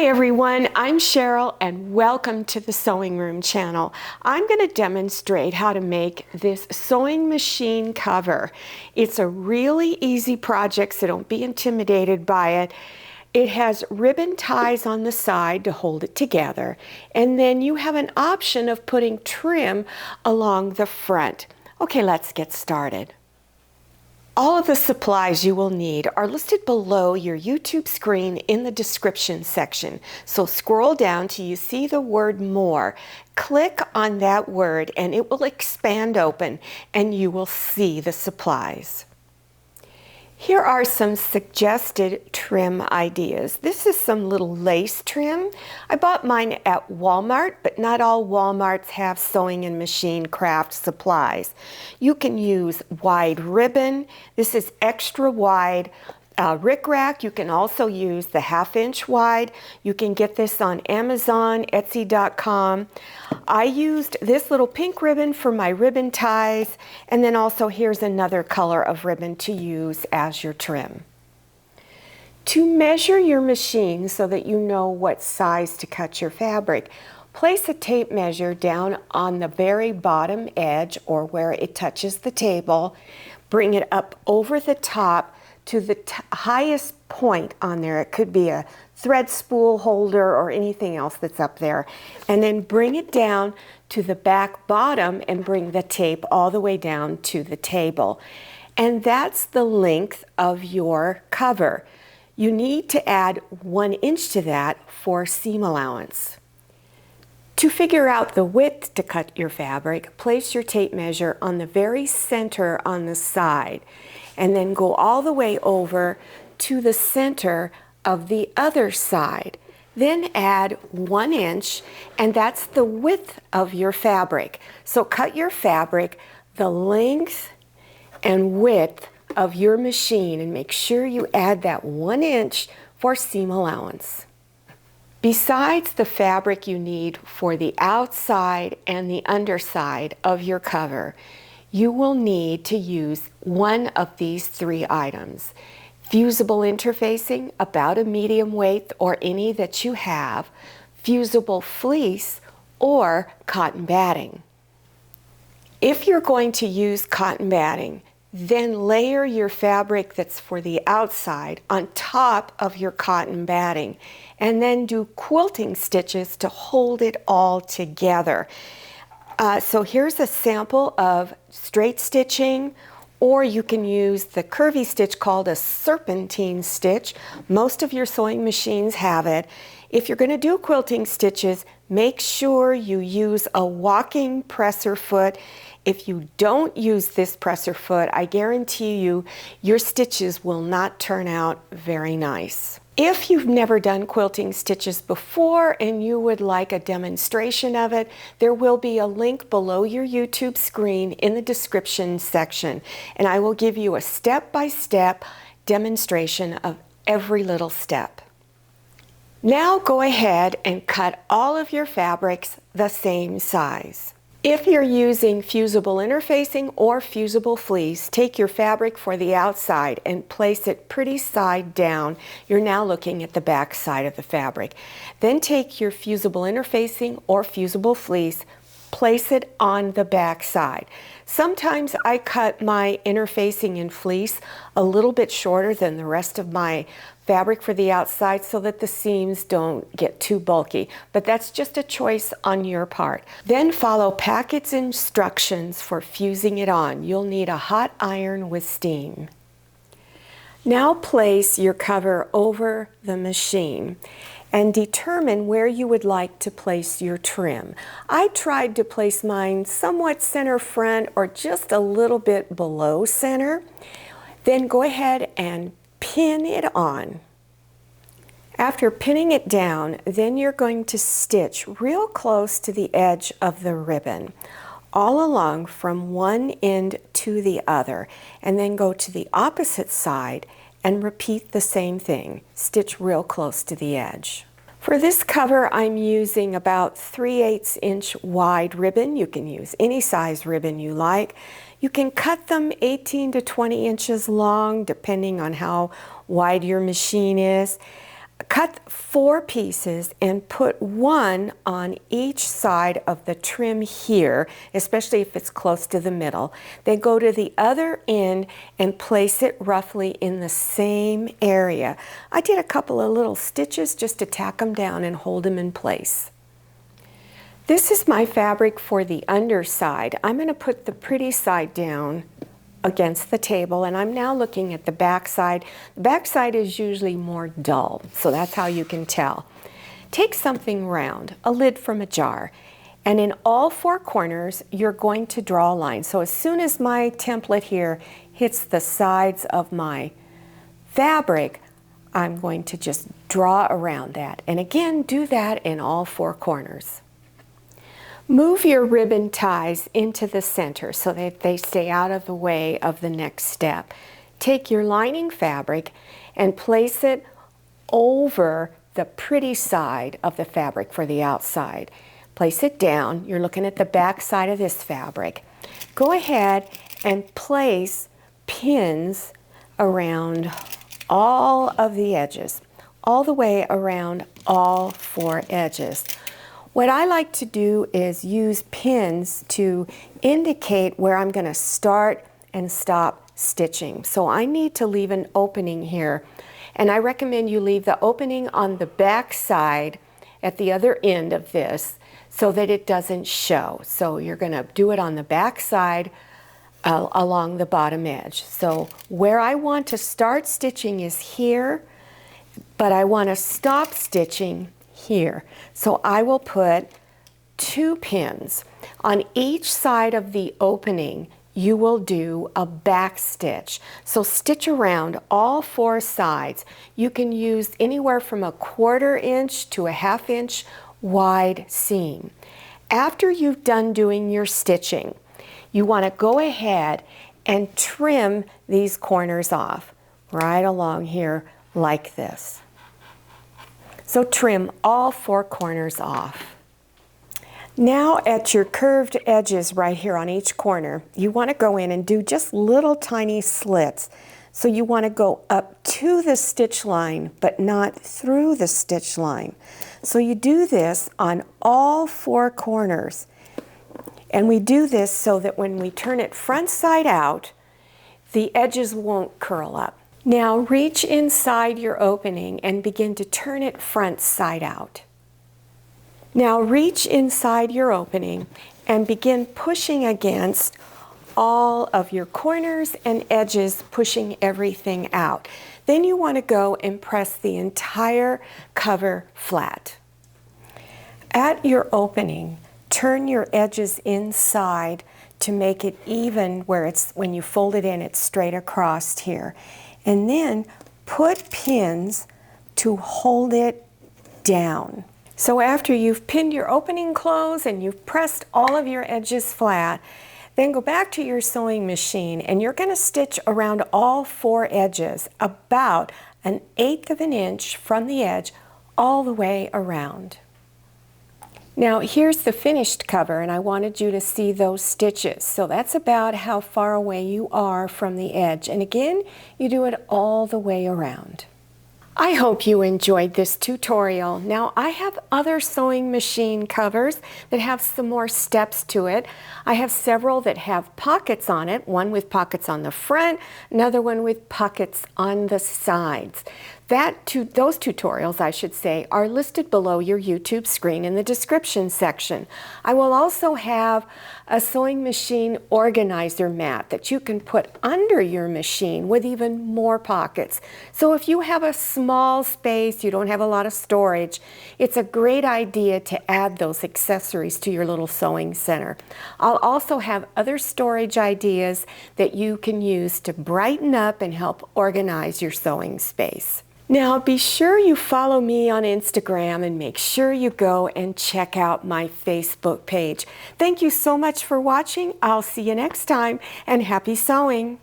Hi everyone, I'm Cheryl and welcome to the Sewing Room channel. I'm going to demonstrate how to make this sewing machine cover. It's a really easy project, so don't be intimidated by it. It has ribbon ties on the side to hold it together, and then you have an option of putting trim along the front. Okay, let's get started. All of the supplies you will need are listed below your YouTube screen in the description section. So scroll down till you see the word more. Click on that word and it will expand open and you will see the supplies. Here are some suggested trim ideas. This is some little lace trim. I bought mine at Walmart, but not all Walmarts have sewing and machine craft supplies. You can use wide ribbon. This is extra wide. Rickrack, you can also use the 1/2 inch wide. You can get this on Amazon, Etsy.com. I used this little pink ribbon for my ribbon ties, and then also here's another color of ribbon to use as your trim. To measure your machine so that you know what size to cut your fabric, place a tape measure down on the very bottom edge or where it touches the table. Bring it up over the top to the highest point on there. It could be a thread spool holder or anything else that's up there. And then bring it down to the back bottom and bring the tape all the way down to the table. And that's the length of your cover. You need to add 1 inch to that for seam allowance. To figure out the width to cut your fabric, place your tape measure on the very center on the side and then go all the way over to the center of the other side. Then add 1 inch, and that's the width of your fabric. So cut your fabric the length and width of your machine and make sure you add that 1 inch for seam allowance. Besides the fabric you need for the outside and the underside of your cover, you will need to use one of these 3 items. Fusible interfacing, about a medium weight or any that you have, fusible fleece, or cotton batting. If you're going to use cotton batting, then layer your fabric that's for the outside on top of your cotton batting, and then do quilting stitches to hold it all together. So here's a sample of straight stitching, or you can use the curvy stitch called a serpentine stitch. Most of your sewing machines have it. If you're going to do quilting stitches, make sure you use a walking presser foot. If you don't use this presser foot, I guarantee you your stitches will not turn out very nice. If you've never done quilting stitches before and you would like a demonstration of it, there will be a link below your YouTube screen in the description section, and I will give you a step-by-step demonstration of every little step. Now go ahead and cut all of your fabrics the same size. If you're using fusible interfacing or fusible fleece, take your fabric for the outside and place it pretty side down. You're now looking at the back side of the fabric. Then take your fusible interfacing or fusible fleece, place it on the back side. Sometimes I cut my interfacing and fleece a little bit shorter than the rest of my fabric for the outside so that the seams don't get too bulky, but that's just a choice on your part. Then follow packet's instructions for fusing it on. You'll need a hot iron with steam. Now place your cover over the machine and determine where you would like to place your trim. I tried to place mine somewhat center front or just a little bit below center. Then go ahead and pin it on. After pinning it down, then you're going to stitch real close to the edge of the ribbon, all along from one end to the other, and then go to the opposite side and repeat the same thing. Stitch real close to the edge. For this cover, I'm using about 3/8 inch wide ribbon. You can use any size ribbon you like. You can cut them 18 to 20 inches long, depending on how wide your machine is. cut 4 pieces and put one on each side of the trim here, especially if it's close to the middle. Then go to the other end and place it roughly in the same area. I did a couple of little stitches just to tack them down and hold them in place. This is my fabric for the underside. I'm going to put the pretty side down against the table, and I'm now looking at the back side. The back side is usually more dull, so that's how you can tell. Take something round, a lid from a jar, and in all 4 corners you're going to draw a line. So as soon as my template here hits the sides of my fabric, I'm going to just draw around that. And again, do that in all 4 corners. Move your ribbon ties into the center so that they stay out of the way of the next step. Take your lining fabric and place it over the pretty side of the fabric for the outside. Place it down. You're looking at the back side of this fabric. Go ahead and place pins around all of the edges, all the way around all 4 edges. What I like to do is use pins to indicate where I'm going to start and stop stitching. So I need to leave an opening here, and I recommend you leave the opening on the back side at the other end of this so that it doesn't show. So you're going to do it on the back side along the bottom edge. So where I want to start stitching is here, but I want to stop stitching here. So I will put 2 pins on each side of the opening. You will do a back stitch. So stitch around all 4 sides. You can use anywhere from a 1/4 inch to a 1/2 inch wide seam. After you've done doing your stitching, you want to go ahead and trim these corners off right along here like this. So trim all 4 corners off. Now at your curved edges right here on each corner, you want to go in and do just little tiny slits. So you want to go up to the stitch line, but not through the stitch line. So you do this on all 4 corners. And we do this so that when we turn it front side out, the edges won't curl up. Now reach inside your opening and begin to turn it front side out. Now reach inside your opening and begin pushing against all of your corners and edges, pushing everything out. Then you want to go and press the entire cover flat. At your opening, turn your edges inside to make it even where it's, when you fold it in, it's straight across here. And then put pins to hold it down. So after you've pinned your opening closed and you've pressed all of your edges flat, then go back to your sewing machine and you're going to stitch around all 4 edges about 1/8 of an inch from the edge all the way around. Now here's the finished cover, and I wanted you to see those stitches. So that's about how far away you are from the edge. And again, you do it all the way around. I hope you enjoyed this tutorial. Now I have other sewing machine covers that have some more steps to it. I have several that have pockets on it, one with pockets on the front, another one with pockets on the sides. Those tutorials, I should say, are listed below your YouTube screen in the description section. I will also have a sewing machine organizer mat that you can put under your machine with even more pockets. So if you have a small space, you don't have a lot of storage, it's a great idea to add those accessories to your little sewing center. I'll also have other storage ideas that you can use to brighten up and help organize your sewing space. Now be sure you follow me on Instagram and make sure you go and check out my Facebook page. Thank you so much for watching. I'll see you next time, and happy sewing.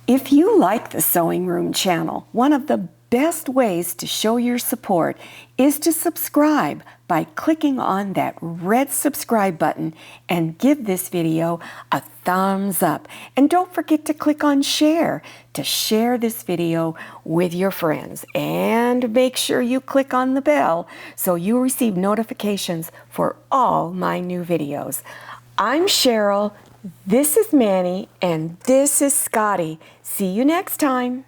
If you like the Sewing Room channel, one of the best ways to show your support is to subscribe by clicking on that red subscribe button and give this video a thumbs up. And don't forget to click on share to share this video with your friends. And make sure you click on the bell so you receive notifications for all my new videos. I'm Cheryl, this is Manny, and this is Scotty. See you next time.